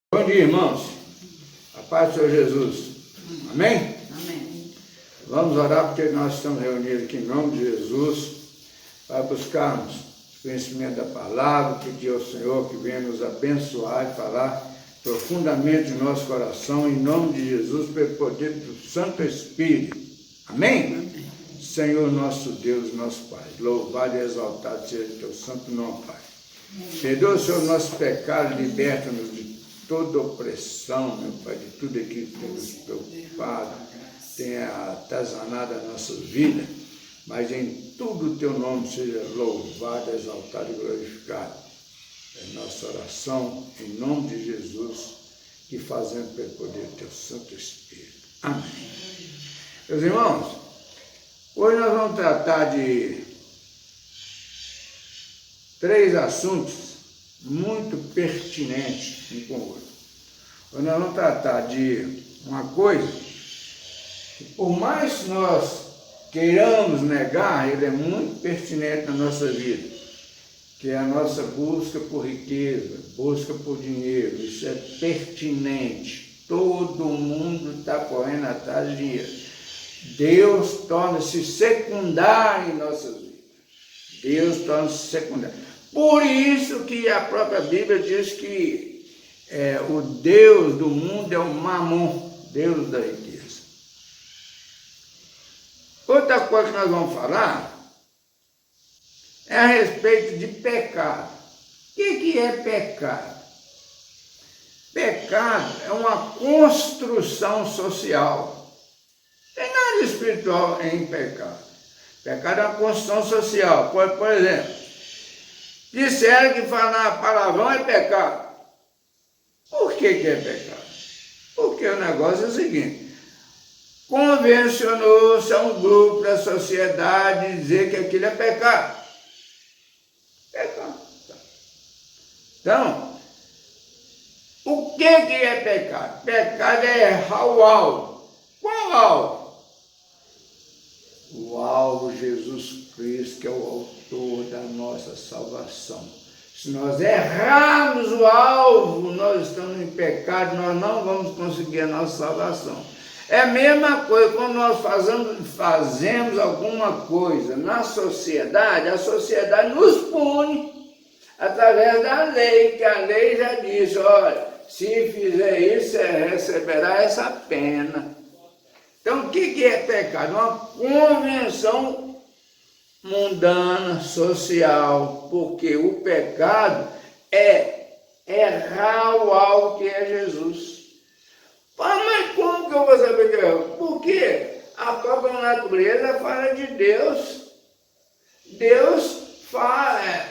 Bom dia, irmãos. A paz do Senhor Jesus. Amém? Amém. Vamos orar porque nós estamos reunidos aqui em nome de Jesus para buscarmos conhecimento da palavra, pedir ao Senhor que venha nos abençoar e falar profundamente no nosso coração, em nome de Jesus, pelo poder do Santo Espírito. Amém? Amém. Senhor nosso Deus, nosso Pai, louvado e exaltado seja o teu santo nome, Pai. Perdoa, Senhor, nossos pecados, liberta-nos de toda opressão, meu Pai, de tudo aquilo que tem nos preocupado, tenha atazanado a nossa vida, mas em tudo o teu nome seja louvado, exaltado e glorificado. É nossa oração, em nome de Jesus, que fazemos pelo poder do teu Santo Espírito. Amém. Meus irmãos, hoje nós vamos tratar de 3 assuntos muito pertinentes um com o outro. Hoje nós vamos tratar de uma coisa que, por mais que nós queiramos negar, ele é muito pertinente na nossa vida, que é a nossa busca por riqueza, busca por dinheiro. Isso é pertinente. Todo mundo está correndo atrás de dinheiro. Deus torna-se secundário em nossas vidas. Deus torna-se secundário. Por isso que a própria Bíblia diz que o Deus do mundo é o Mamon, Deus da riqueza. Outra coisa que nós vamos falar é a respeito de pecado. O que é pecado? Pecado é uma construção social. Não tem nada espiritual em pecado. Pecado é uma construção social. Por exemplo, disseram que falar palavrão é pecado. Por que é pecado? Porque o negócio é o seguinte: convencionou-se a um grupo da sociedade dizer que aquilo é pecado. Pecado. Então, o que é pecado? Pecado é errar o alvo. Qual alvo? O alvo, Jesus Cristo, que é o autor da nossa salvação. Se nós errarmos o alvo, nós estamos em pecado, nós não vamos conseguir a nossa salvação. É a mesma coisa quando nós fazemos alguma coisa na sociedade, a sociedade nos pune através da lei, que a lei já diz: olha, se fizer isso, você receberá essa pena. Então, o que é pecado? Uma convenção mundana, social, porque o pecado é errar o alvo que é Jesus. Mas como que eu vou saber que é? Porque a própria natureza fala de Deus. Deus fala,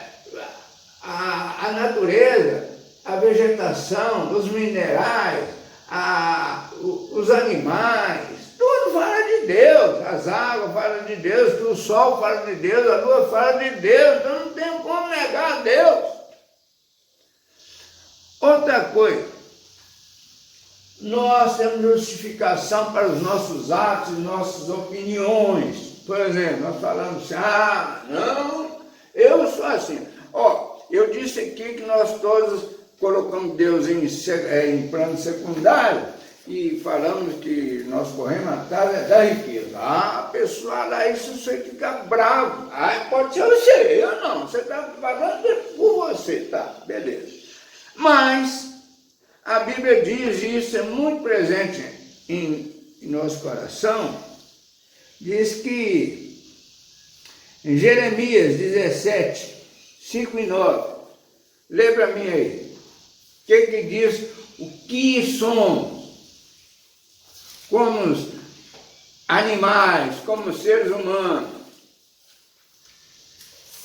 a natureza, a vegetação, os minerais, os animais, tudo fala de Deus. As águas falam de Deus, o sol fala de Deus, a lua fala de Deus. Então não tem como negar a Deus. Outra coisa, nós temos justificação para os nossos atos e nossas opiniões. Por exemplo, nós falamos assim: não, eu sou assim. Eu disse aqui que nós todos colocamos Deus em plano secundário, e falamos que nós corremos atrás da riqueza. A pessoa lá, isso você fica bravo. Pode ser você, eu não. Você está falando por você, tá? Beleza. Mas a Bíblia diz, e isso é muito presente em nosso coração, diz que em Jeremias 17, 5 e 9, lê para mim aí, o que diz o que somos? Como animais, como seres humanos.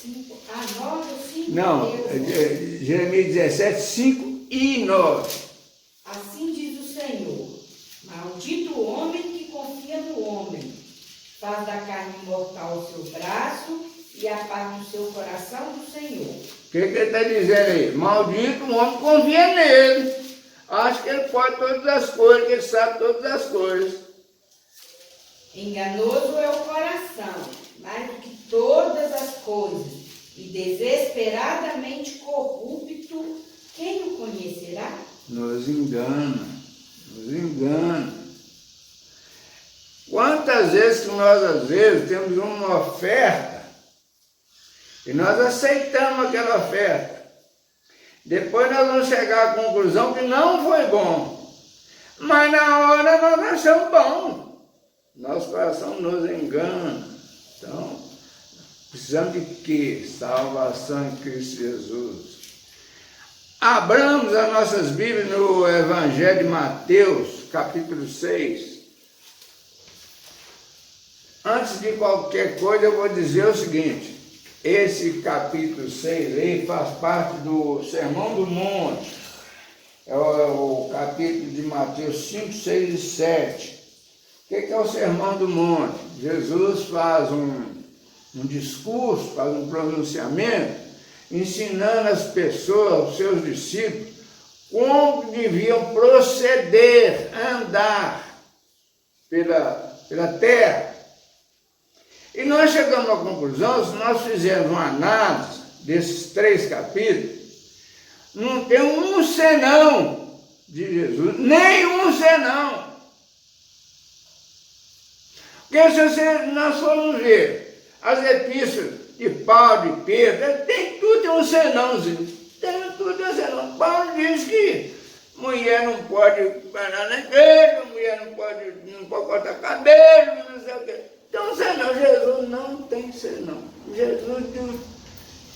5, 9 ou 5? Não, Jeremias 17, 5 e 9. Assim diz o Senhor: maldito o homem que confia no homem, faz da carne mortal o seu braço e aparta o seu coração do Senhor. O que ele está dizendo aí? Maldito o homem que confia nele. Acha que ele pode todas as coisas, que ele sabe todas as coisas. Enganoso é o coração, mais do que todas as coisas, e desesperadamente corrupto, quem o conhecerá? nos engana, nos engana. Quantas vezes que nós, às vezes, temos uma oferta e nós aceitamos aquela oferta. Depois nós vamos chegar à conclusão que não foi bom. Mas na hora nós achamos bom. Nosso coração nos engana. Então, precisamos de quê? Salvação em Cristo Jesus. Abramos as nossas Bíblias no Evangelho de Mateus, capítulo 6. Antes de qualquer coisa, eu vou dizer o seguinte: esse capítulo 6 aí faz parte do Sermão do Monte. É o capítulo de Mateus 5, 6 e 7. O que é o Sermão do Monte? Jesus faz um discurso, faz um pronunciamento, ensinando as pessoas, os seus discípulos, como deviam proceder, andar pela terra. E nós chegamos à conclusão, se nós fizermos uma análise desses 3 capítulos, não tem um senão de Jesus, nenhum senão. Porque se nós formos ver as epístolas de Paulo, de Pedro, tem um senãozinho, tem tudo um senão. Paulo diz que mulher não pode parar na igreja, mulher não pode cortar cabelo, não sei o quê. Então, senão, Jesus não tem senão. Jesus, do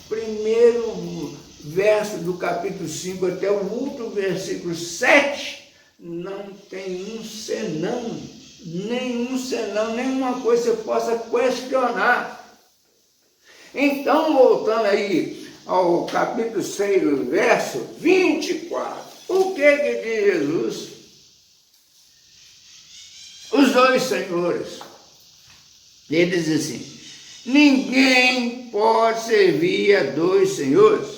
primeiro verso do capítulo 5 até o último versículo 7, não tem um senão, nenhum senão, nenhuma coisa que você possa questionar. Então, voltando aí ao capítulo 6, verso 24, o que diz Jesus? Os 2 senhores. Ele diz assim: ninguém pode servir a 2 senhores,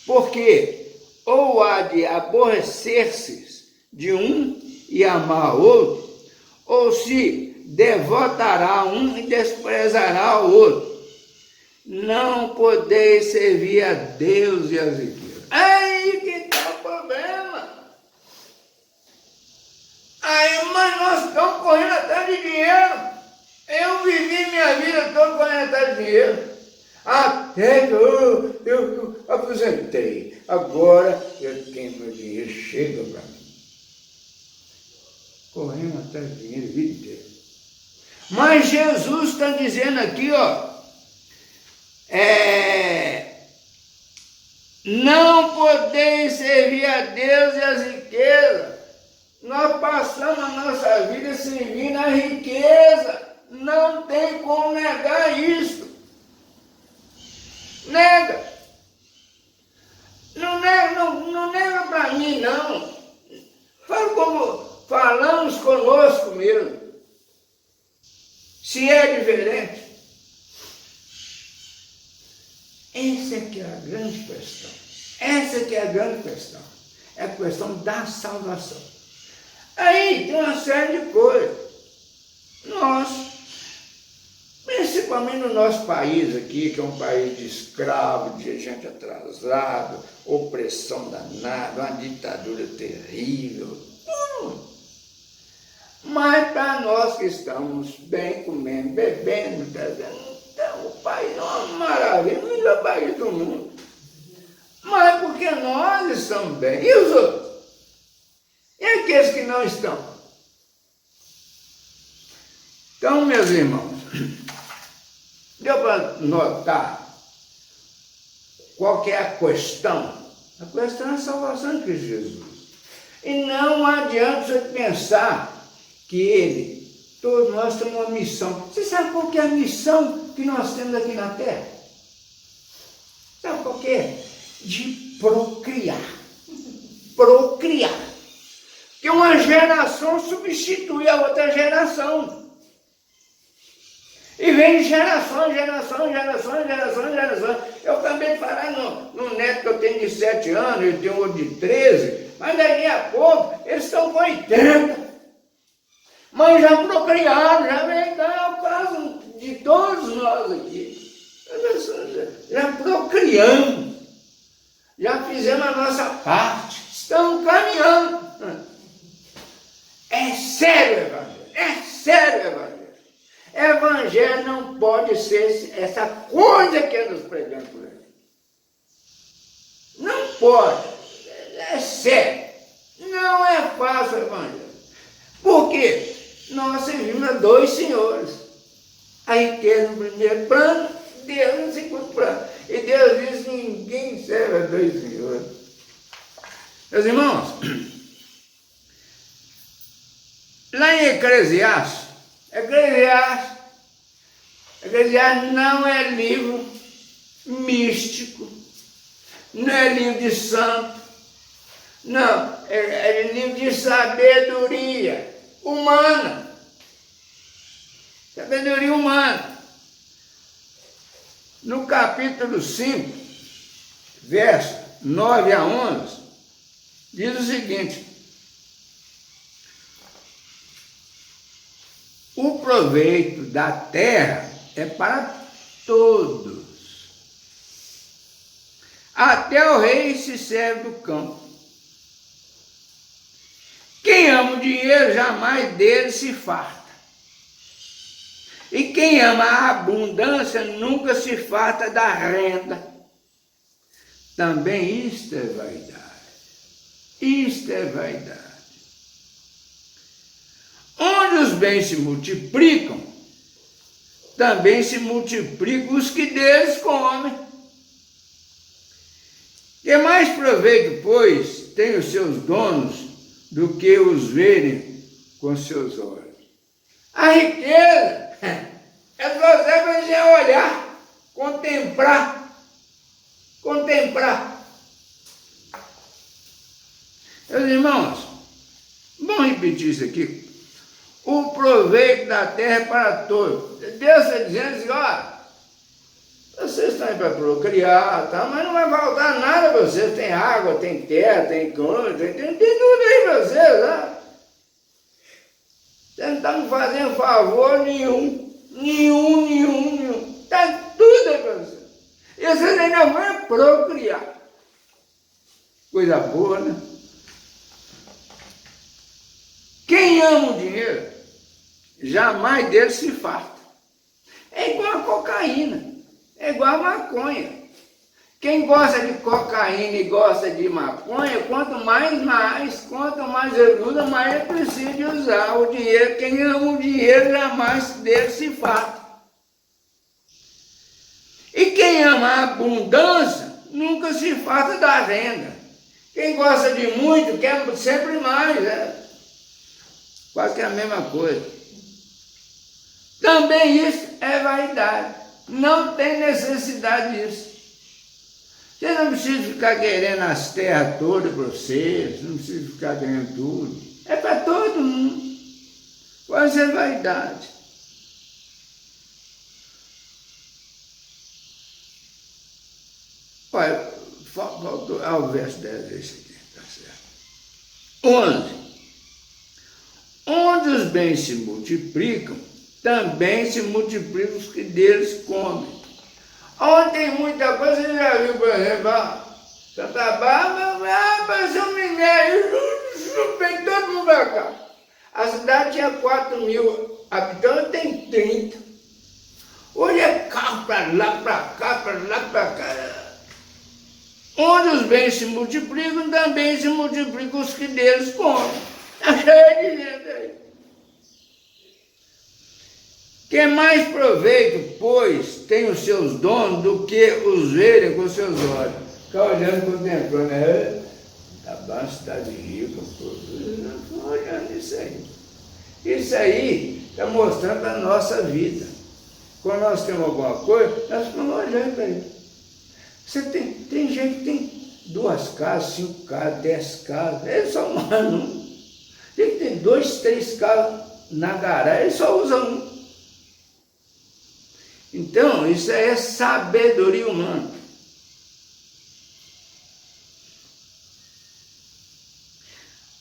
porque ou há de aborrecer-se de um e amar o outro, ou se devotará um e desprezará o outro. Não podeis servir a Deus e as riquezas. Aí que está o problema. Aí, mas nós estamos correndo atrás de dinheiro. Eu vivi minha vida toda correndo atrás de dinheiro. Até que eu aposentei. Agora eu tenho meu dinheiro, chega para mim. Correndo atrás de dinheiro a vida inteira. Mas Jesus está dizendo aqui, ó. Não podeis servir a Deus e as riquezas. Nós passamos a nossa vida servindo a riqueza. Não tem como negar isso. Nega. Não nega para mim, não. Fala como falamos conosco mesmo. Se é diferente. Essa é que é a grande questão. Essa que é a grande questão. É a questão da salvação. Aí tem uma série de coisas. Nós, principalmente no nosso país aqui, que é um país de escravo, de gente atrasada, opressão danada, uma ditadura terrível, tudo. Mas para nós que estamos bem comendo, bebendo, então o país é uma maravilha, o melhor país do mundo. Mas porque nós estamos bem. E os outros? E aqueles que não estão? Então, meus irmãos, deu para notar qual que é a questão? A questão é a salvação de Cristo Jesus. E não adianta você pensar que todos nós temos uma missão. Você sabe qual que é a missão que nós temos aqui na Terra? Sabe qual que é? De procriar. Procriar. Que uma geração substitui a outra geração. E vem geração. Eu acabei de falar no neto que eu tenho de 7 anos, eu tenho outro de 13, mas daqui a pouco eles estão com 80. Mas já procriaram, já vem dar o caso de todos nós aqui. Já procriamos, já fizemos a nossa parte, estamos caminhando. não pode ser essa coisa que é nos pregando por aí. Não pode. É sério. Não é fácil o evangelho. Por quê? Nós servimos a dois senhores. A riqueza no primeiro plano, Deus no segundo plano. E Deus diz que ninguém serve a dois senhores. Meus irmãos, lá em Eclesiastes não é livro místico, não é livro de santo, não, é livro de sabedoria humana. Sabedoria humana. No capítulo 5, verso 9 a 11, diz o seguinte: o proveito da terra é para todos. Até o rei se serve do campo. Quem ama o dinheiro jamais dele se farta. E quem ama a abundância nunca se farta da renda. Também isto é vaidade. Isto é vaidade. Onde os bens se multiplicam, também se multiplicam os que deles comem. Que mais proveito, pois, tem os seus donos do que os verem com seus olhos? A riqueza é para você olhar, contemplar. Meus irmãos, vamos repetir isso aqui. O proveito da terra é para todos. Deus está dizendo assim, ó, vocês estão aí para procriar, tá? Mas não vai faltar nada para vocês. Tem água, tem terra, tem cama, tem tudo aí para vocês, né? Vocês não estão fazendo favor nenhum. Está tudo aí para vocês. E vocês ainda vão procriar. Coisa boa, né? Quem ama o dinheiro, jamais dele se farta. É igual a cocaína, é igual a maconha. Quem gosta de cocaína e gosta de maconha, quanto mais ajuda, mais ele precisa de usar o dinheiro. Quem ama o dinheiro, jamais dele se farta. E quem ama a abundância, nunca se farta da renda. Quem gosta de muito, quer sempre mais, né? Quase que é a mesma coisa. Também isso é vaidade. Não tem necessidade disso. Você não precisa ficar querendo as terras todas para vocês, não precisa ficar querendo tudo. É para todo mundo. Pode ser vaidade. Olha, faltou ao verso 10 esse aqui, tá certo. 11. Onde os bens se multiplicam, também se multiplicam os que deles comem. Onde tem muita coisa, você já viu, por exemplo, Santa Bárbara, apareceu um minério, vem todo mundo para cá. A cidade tinha 4.000 habitantes, tem 30. Hoje é carro para lá, para cá, para lá, para cá. Onde os bens se multiplicam, também se multiplicam os que deles comem. Está cheio de gente aí. Que mais proveito, pois, tem os seus donos do que os verem com seus olhos? Ficar olhando, contemplando, né? Tá bom, cidade rica, não estou olhando isso aí. Isso aí está mostrando a nossa vida. Quando nós temos alguma coisa, nós ficamos olhando para isso. Você tem gente que tem 2 casas, 5 casas, 10 casas, eles só moram num. Tem que ter 2, 3 carros na garagem, ele só usa um. Então, isso é sabedoria humana.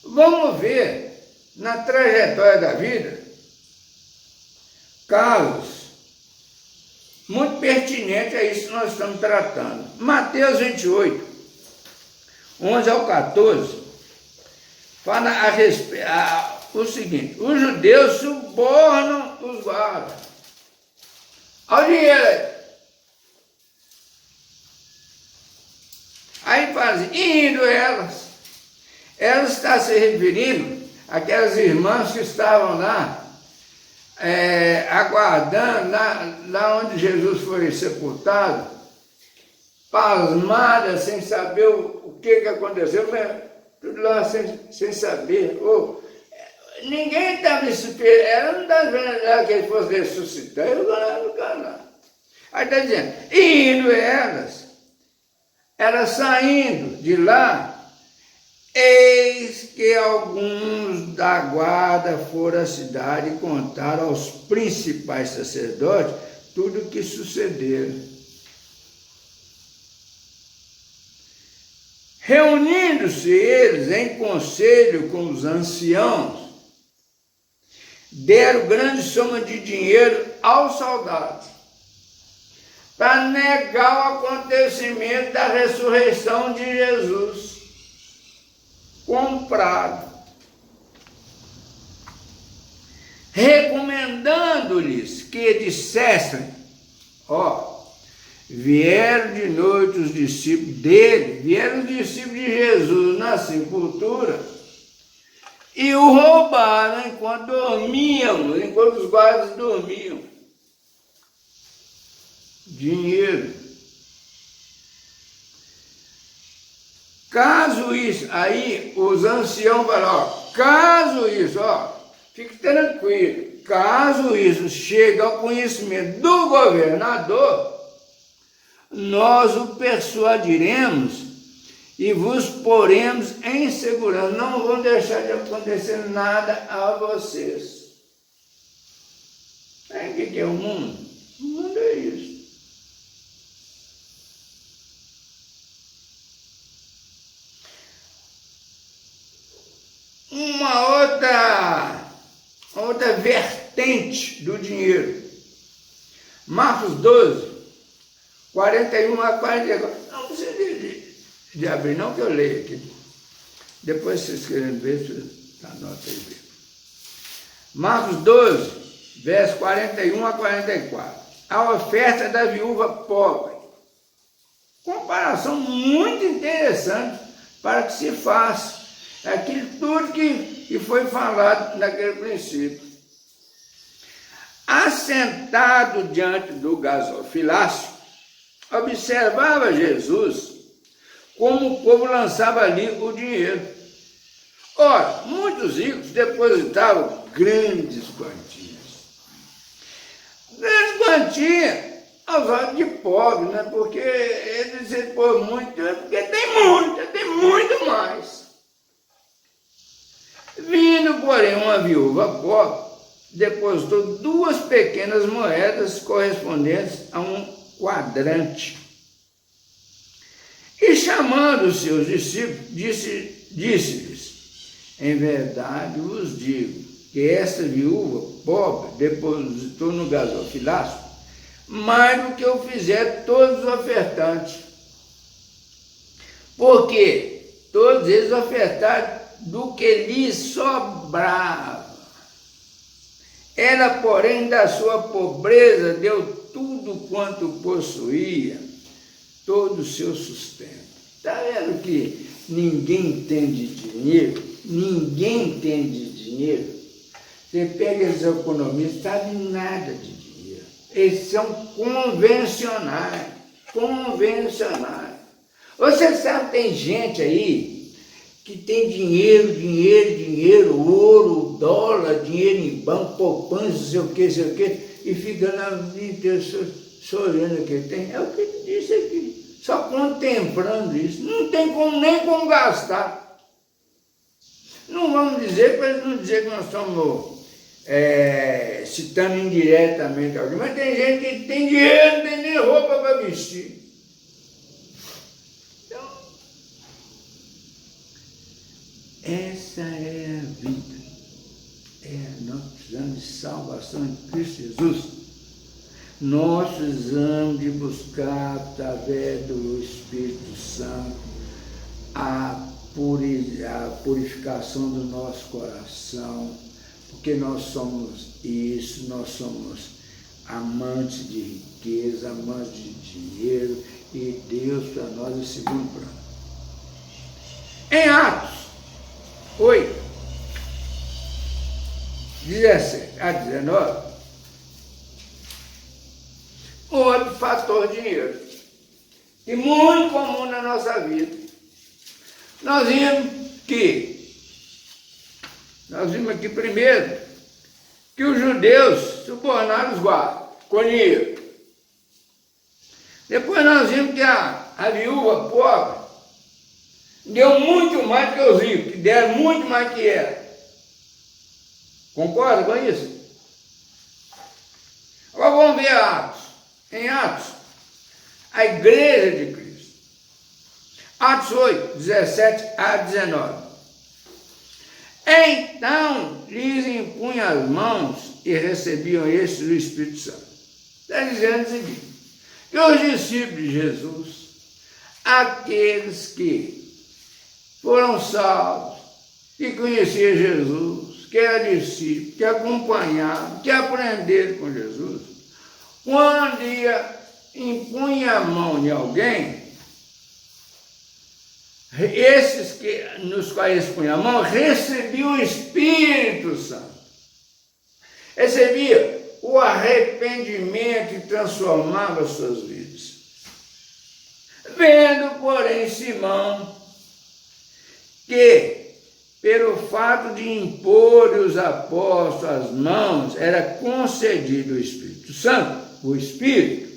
Vamos ver na trajetória da vida casos muito pertinentes a isso que nós estamos tratando. Mateus 28, 11 ao 14, fala o seguinte: os judeus subornam os guardas Olha o dinheiro aí. Aí fazem, indo elas está se referindo àquelas irmãs que estavam lá, aguardando, lá onde Jesus foi sepultado, pasmadas, sem saber o que aconteceu, tudo lá sem saber. Ninguém estava esperando, ela não estava vendo que ele fosse ressuscitar, eu não canal. Aí está dizendo, indo elas saindo de lá, eis que alguns da guarda foram à cidade e contaram aos principais sacerdotes tudo o que sucedeu. Reunindo-se eles em conselho com os anciãos, deram grande soma de dinheiro aos soldados para negar o acontecimento da ressurreição de Jesus, comprado, recomendando-lhes que dissessem, vieram de noite os discípulos dele, vieram os discípulos de Jesus na sepultura e o roubaram enquanto dormiam, enquanto os guardas dormiam. Dinheiro. Caso isso, aí os anciãos falaram, caso isso, fique tranquilo, caso isso chegue ao conhecimento do governador, nós o persuadiremos e vos poremos em segurança. Não vão deixar de acontecer nada a vocês. Sabe o que é o mundo? O mundo é isso. Uma outra vertente do dinheiro. Marcos 12, 41 a 44. Não precisa de abrir, não, que eu leio aqui. Depois, se vocês querem ver, anota aí. Marcos 12, verso 41 a 44. A oferta da viúva pobre. Comparação muito interessante para que se faça aquilo tudo que foi falado naquele princípio. Assentado diante do gasofilácio, observava Jesus como o povo lançava ali o dinheiro. Ora, muitos ricos depositavam grandes quantias. Grandes quantias aos olhos de pobre, né? Porque ele dizia, pô, muito, porque tem muito mais. Vindo, porém, uma viúva pobre, depositou 2 pequenas moedas correspondentes a um quadrante. E chamando os seus discípulos, disse-lhes, em verdade vos digo, que esta viúva pobre depositou no gasofilácio mais do que eu fizer todos os ofertantes. Porque todos eles ofertaram do que lhes sobrava. Ela, porém, da sua pobreza, deu tudo quanto possuía, todo o seu sustento. Está vendo que ninguém entende dinheiro? Ninguém entende dinheiro. Você pega esses economistas, não sabe nada de dinheiro. Eles são convencionais. Você sabe, tem gente aí que tem dinheiro, ouro, dólar, dinheiro em banco, poupança, não sei o que, e fica na vida inteira só olhando o que tem. É o que ele disse aqui, só contemplando isso. Não tem nem como gastar. Não vamos dizer, para eles não dizer que nós estamos citando indiretamente alguém, mas tem gente que tem dinheiro, não tem nem roupa para vestir. Essa é a vida. Nós precisamos de salvação em Cristo Jesus. Nós precisamos de buscar, através do Espírito Santo, a purificação do nosso coração, porque nós somos isso, nós somos amantes de riqueza, amantes de dinheiro, e Deus para nós é o segundo plano. Em Atos 8, 17 a 19, outro fator dinheiro, e muito comum na nossa vida. Nós vimos aqui primeiro que os judeus subornaram os guardas com dinheiro. Depois nós vimos que a viúva pobre deu muito mais que os ricos, que deram muito mais que ela. Concorda com isso? Agora vamos ver Atos. Em Atos, a igreja de Cristo. Atos 8, 17 a 19. Então lhes impunha as mãos e recebiam estes o Espírito Santo. Está dizendo o seguinte, que os discípulos de Jesus, aqueles que foram salvos, que conheciam Jesus, que eram discípulos, que acompanhavam, que aprenderam com Jesus, quando impunha a mão de alguém, esses nos quais punha a mão recebiam o Espírito Santo. Recebia o arrependimento e transformava suas vidas. Vendo, porém, Simão, que pelo fato de impor os apóstolos as mãos, era concedido o Espírito Santo, o Espírito,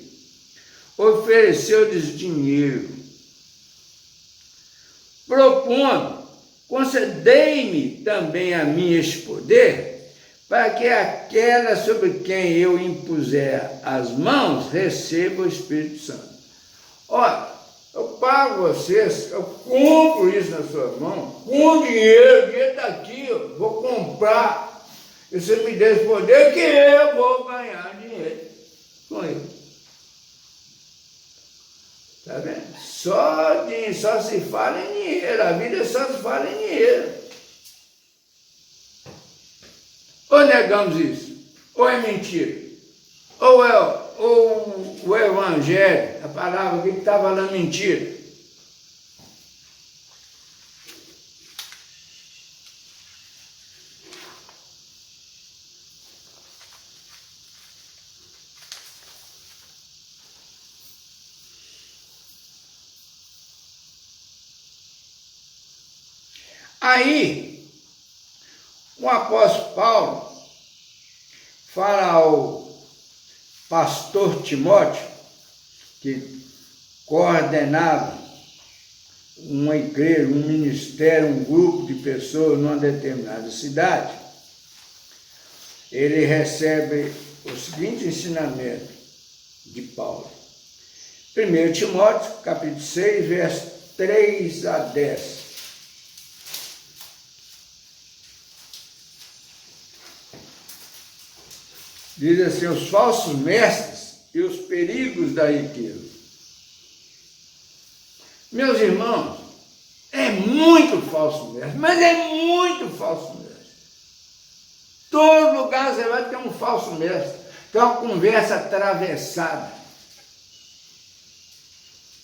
ofereceu-lhes dinheiro, propondo, concedei-me também a mim este poder, para que aquela sobre quem eu impuser as mãos receba o Espírito Santo. Olha, eu pago vocês, eu compro isso na sua mão, com dinheiro, o dinheiro está aqui, eu vou comprar, e você me dê esse poder que eu vou ganhar dinheiro com ele. Está vendo? Só se fala em dinheiro, a vida só se fala em dinheiro. Ou negamos isso, ou é mentira, ou o Evangelho, a palavra aqui que está falando mentira. Aí, o apóstolo Paulo fala ao pastor Timóteo, que coordenava uma igreja, um ministério, um grupo de pessoas numa determinada cidade. Ele recebe o seguinte ensinamento de Paulo. 1 Timóteo, capítulo 6, versos 3 a 10. Diz assim, os falsos mestres e os perigos da riqueza. Meus irmãos, é muito falso mestre, mas é muito falso mestre. Todo lugar você vai ter um falso mestre, tem uma conversa atravessada.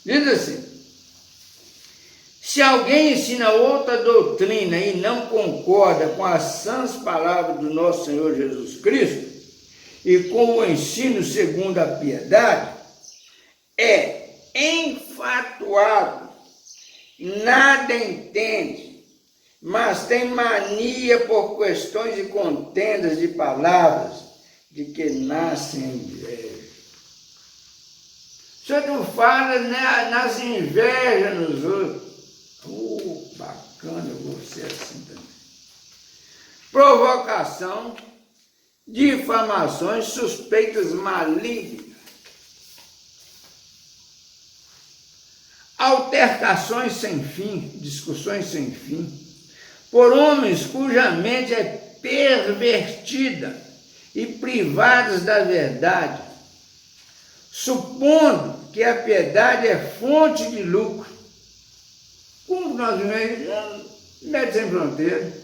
Diz assim, se alguém ensina outra doutrina e não concorda com as sãs palavras do nosso Senhor Jesus Cristo, e com o ensino segundo a piedade, é enfatuado, nada entende, mas tem mania por questões e contendas de palavras, de que nascem inveja. Só tu fala, né, nasce inveja nos outros. Bacana, eu vou ser assim também. Provocação, difamações, suspeitas malignas, altercações sem fim, discussões sem fim, por homens cuja mente é pervertida e privados da verdade, supondo que a piedade é fonte de lucro. Como nós vemos, Médicos Sem Fronteiras,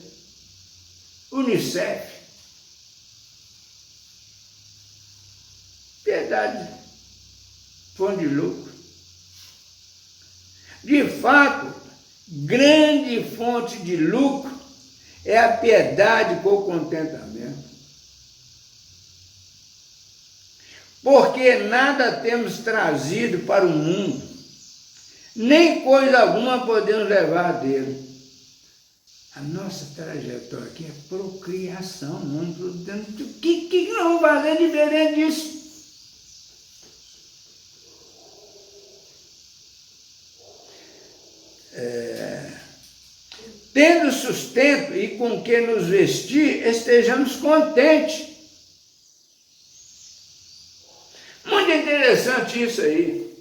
Unicef, piedade, fonte de lucro. De fato, grande fonte de lucro é a piedade com o contentamento. Porque nada temos trazido para o mundo, nem coisa alguma podemos levar dele. A nossa trajetória aqui é procriação, não estou dizendo o que nós vamos fazer diferente disso? Tendo sustento e com que nos vestir, estejamos contentes. Muito interessante isso aí.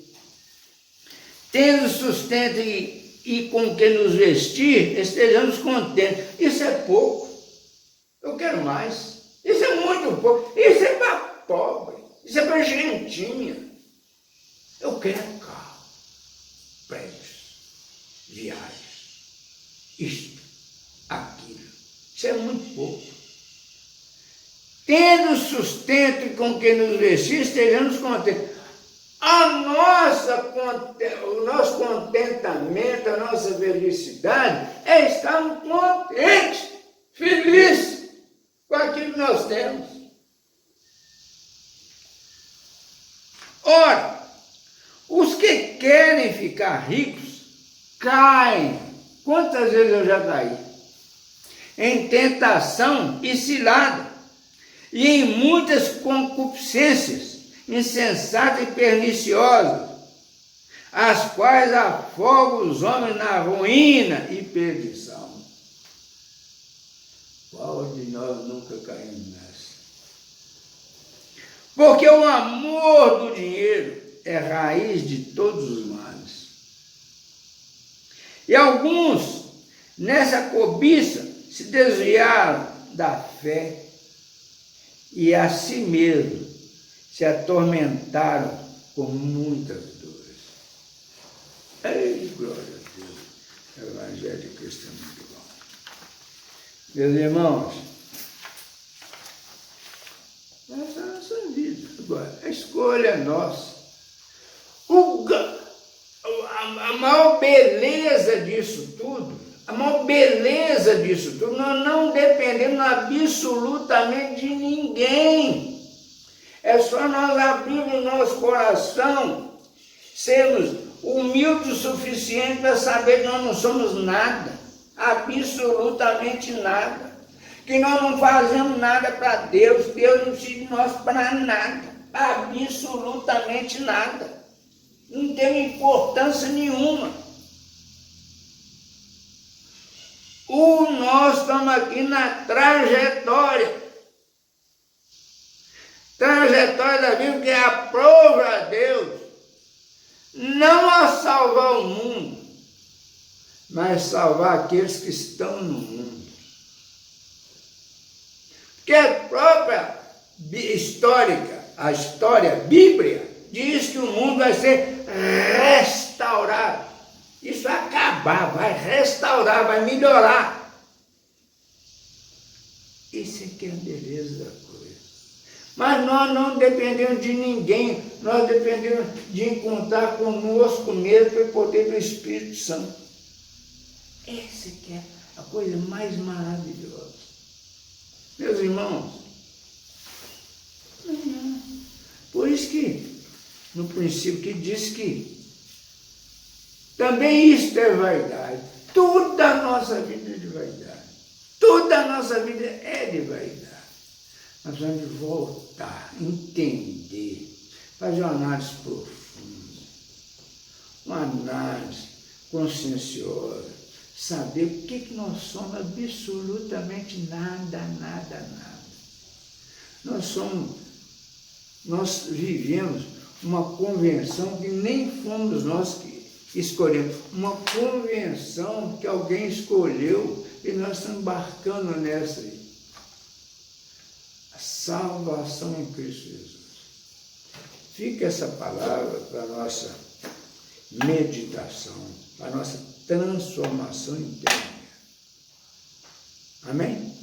Tendo sustento e com que nos vestir, estejamos contentes. Isso é pouco. Eu quero mais. Isso é muito pouco. Isso é para pobre. Isso é para gentinha. Eu quero carro, prédios, viagens. Isto, aquilo. Isso é muito pouco. Tendo sustento e com que nos vestir, estejamos contentes. O nosso contentamento, a nossa felicidade é estarmos contentes, felizes com aquilo que nós temos. Ora, os que querem ficar ricos caem. Quantas vezes eu já caí? Em tentação e cilada, e em muitas concupiscências insensatas e perniciosas, as quais afogam os homens na ruína e perdição. Qual de nós nunca caímos nessa? Porque o amor do dinheiro é raiz de todos os males. E alguns, nessa cobiça, se desviaram da fé e a si mesmos se atormentaram com muitas dores. Ei, glória a Deus! O Evangelho de Cristo é muito bom. Meus irmãos, essa é a nossa vida. Agora, a escolha é nossa. A maior beleza disso tudo, nós não dependemos absolutamente de ninguém. É só nós abrirmos o nosso coração, sermos humildes o suficiente para saber que nós não somos nada, absolutamente nada. Que nós não fazemos nada para Deus, Deus não precisa de nós para nada, absolutamente nada. Não tem importância nenhuma. Nós estamos aqui na trajetória. Trajetória da Bíblia que aprova a Deus, não a salvar o mundo, mas salvar aqueles que estão no mundo. Porque a própria histórica, a história bíblica, diz que o mundo vai ser restaurado. Isso vai acabar, vai restaurar, vai melhorar. Isso aqui é a beleza da coisa. Mas nós não dependemos de ninguém, nós dependemos de encontrar conosco mesmo pelo poder do Espírito Santo. Essa aqui é a coisa mais maravilhosa. Meus irmãos, por isso que, no princípio, que diz que também isto é vaidade. Toda a nossa vida é de vaidade. Toda a nossa vida é de vaidade. Nós vamos voltar, entender, fazer uma análise profunda, uma análise conscienciosa, saber o que nós somos absolutamente nada. Nós vivemos uma convenção que nem fomos nós que escolhemos, uma convenção que alguém escolheu e nós estamos embarcando nessa aí. Salvação em Cristo Jesus. Fica essa palavra para a nossa meditação, para a nossa transformação interna. Amém?